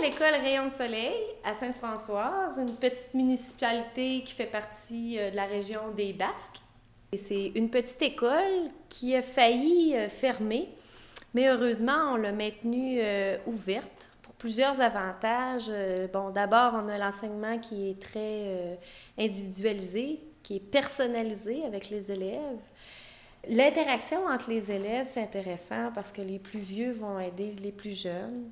à l'école Rayon de Soleil à Sainte-Françoise, une petite municipalité qui fait partie de la région des Basques. C'est une petite école qui a failli fermer, mais heureusement, on l'a maintenue ouverte pour plusieurs avantages. Bon, d'abord, on a l'enseignement qui est très individualisé, qui est personnalisé avec les élèves. L'interaction entre les élèves, c'est intéressant parce que les plus vieux vont aider les plus jeunes.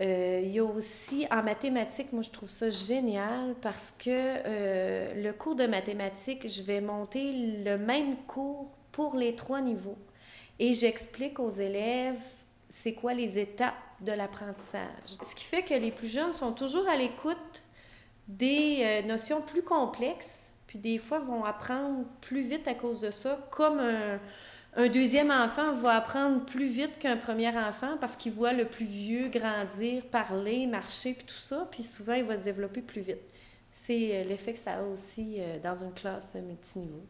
Il y a aussi, en mathématiques, moi je trouve ça génial parce que le cours de mathématiques, je vais monter le même cours pour les 3 niveaux. Et j'explique aux élèves c'est quoi les étapes de l'apprentissage. Ce qui fait que les plus jeunes sont toujours à l'écoute des notions plus complexes, puis des fois vont apprendre plus vite à cause de ça, comme un deuxième enfant va apprendre plus vite qu'un premier enfant parce qu'il voit le plus vieux grandir, parler, marcher, puis tout ça, puis souvent il va se développer plus vite. C'est l'effet que ça a aussi dans une classe multiniveau.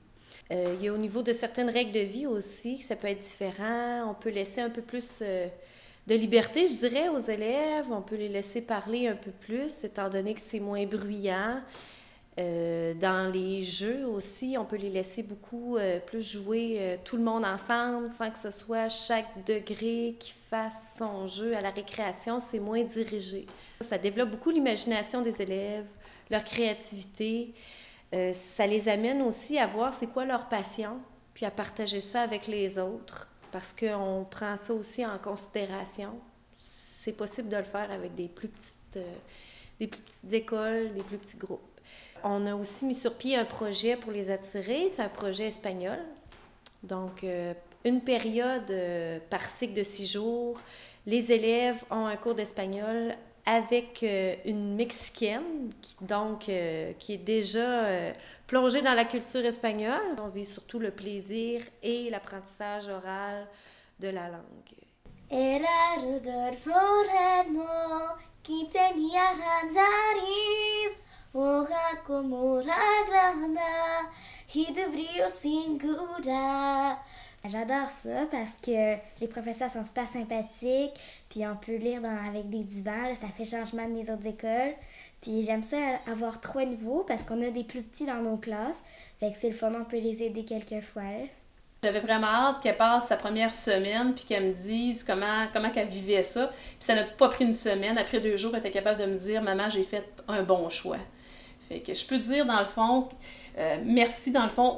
Il y a au niveau de certaines règles de vie aussi, ça peut être différent. On peut laisser un peu plus de liberté, je dirais, aux élèves. On peut les laisser parler un peu plus, étant donné que c'est moins bruyant. Dans les jeux aussi, on peut les laisser beaucoup plus jouer tout le monde ensemble sans que ce soit chaque degré qui fasse son jeu à la récréation, c'est moins dirigé. Ça développe beaucoup l'imagination des élèves, leur créativité. Ça les amène aussi à voir c'est quoi leur passion, puis à partager ça avec les autres, parce qu'on prend ça aussi en considération. C'est possible de le faire avec des plus petites écoles, des plus petits groupes. On a aussi mis sur pied un projet pour les attirer, c'est un projet espagnol. Donc, une période par cycle de 6 jours, les élèves ont un cours d'espagnol avec une Mexicaine qui est déjà plongée dans la culture espagnole. On vise surtout le plaisir et l'apprentissage oral de la langue. Era Rodolfo Reno qui tenía la nariz roja como la grana y de brillo singular. J'adore ça parce que les professeurs sont super sympathiques, puis on peut lire avec des divans, là, ça fait changement de mes autres écoles. Puis j'aime ça avoir 3 niveaux parce qu'on a des plus petits dans nos classes, fait que c'est le fun, on peut les aider quelquefois. Là. J'avais vraiment hâte qu'elle passe sa première semaine puis qu'elle me dise comment qu'elle vivait ça. Puis ça n'a pas pris une semaine. Après 2 jours, elle était capable de me dire « Maman, j'ai fait un bon choix ». Fait que je peux dire, dans le fond, merci, dans le fond,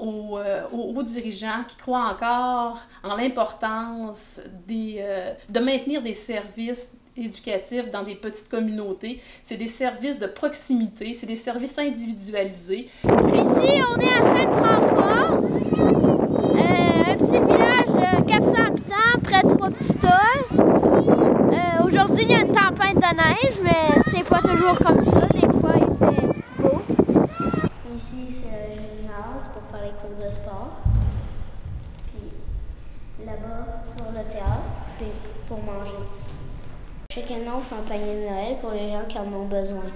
aux dirigeants qui croient encore en l'importance de maintenir des services éducatifs dans des petites communautés. C'est des services de proximité, c'est des services individualisés. Ici, on est à Sainte-Françoise, un petit village de 400 habitants, près de 3 petits tolls. Aujourd'hui, il y a une tempête de neige, mais c'est pas toujours comme ça. Des fois, il fait beau. Ici, c'est le gymnase pour faire les cours de sport. Puis là-bas, sur le théâtre, c'est pour manger. Chaque année, on fait un panier de Noël pour les gens qui en ont besoin.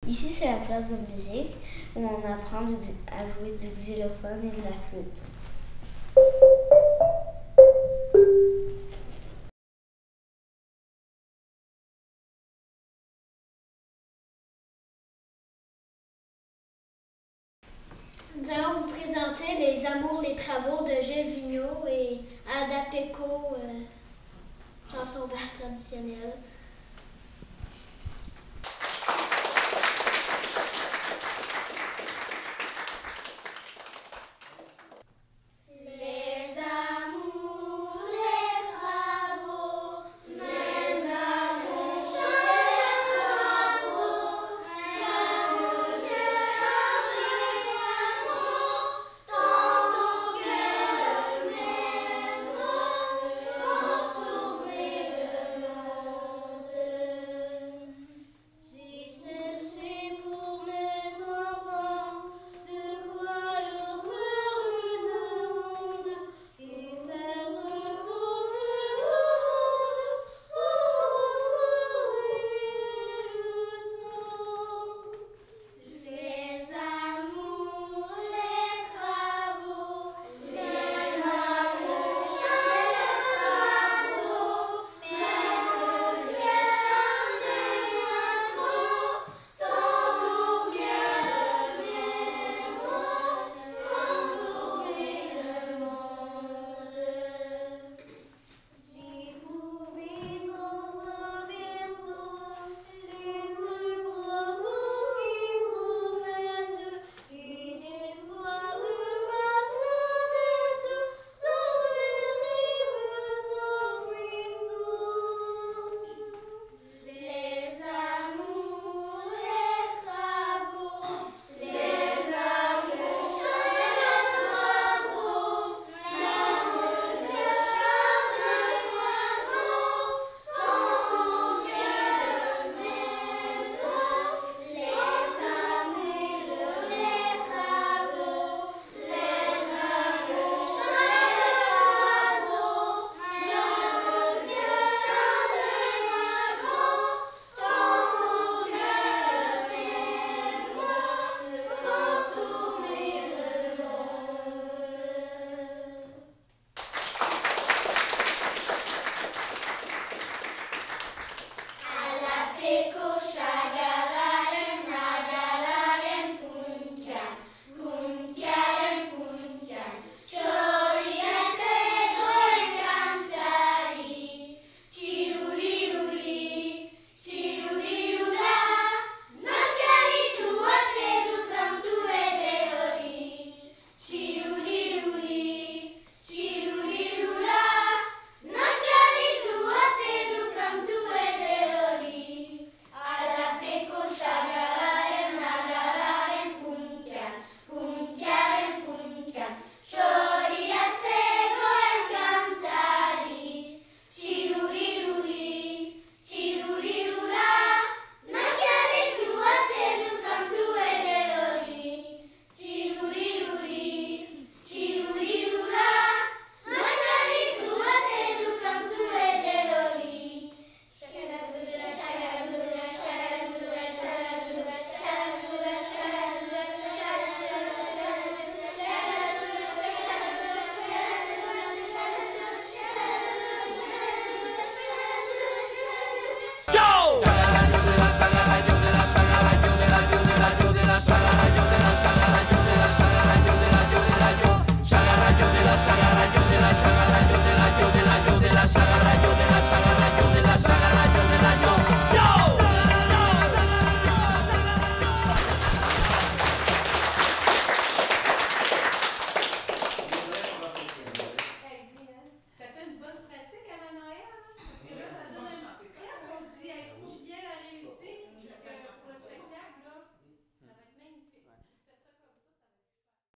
Ici, c'est la classe de musique où on apprend à jouer du xylophone et de la flûte. Nous allons vous présenter Les Amours, les Travaux de Gilles Vigneault et Ada Pecot, chanson basse traditionnelle.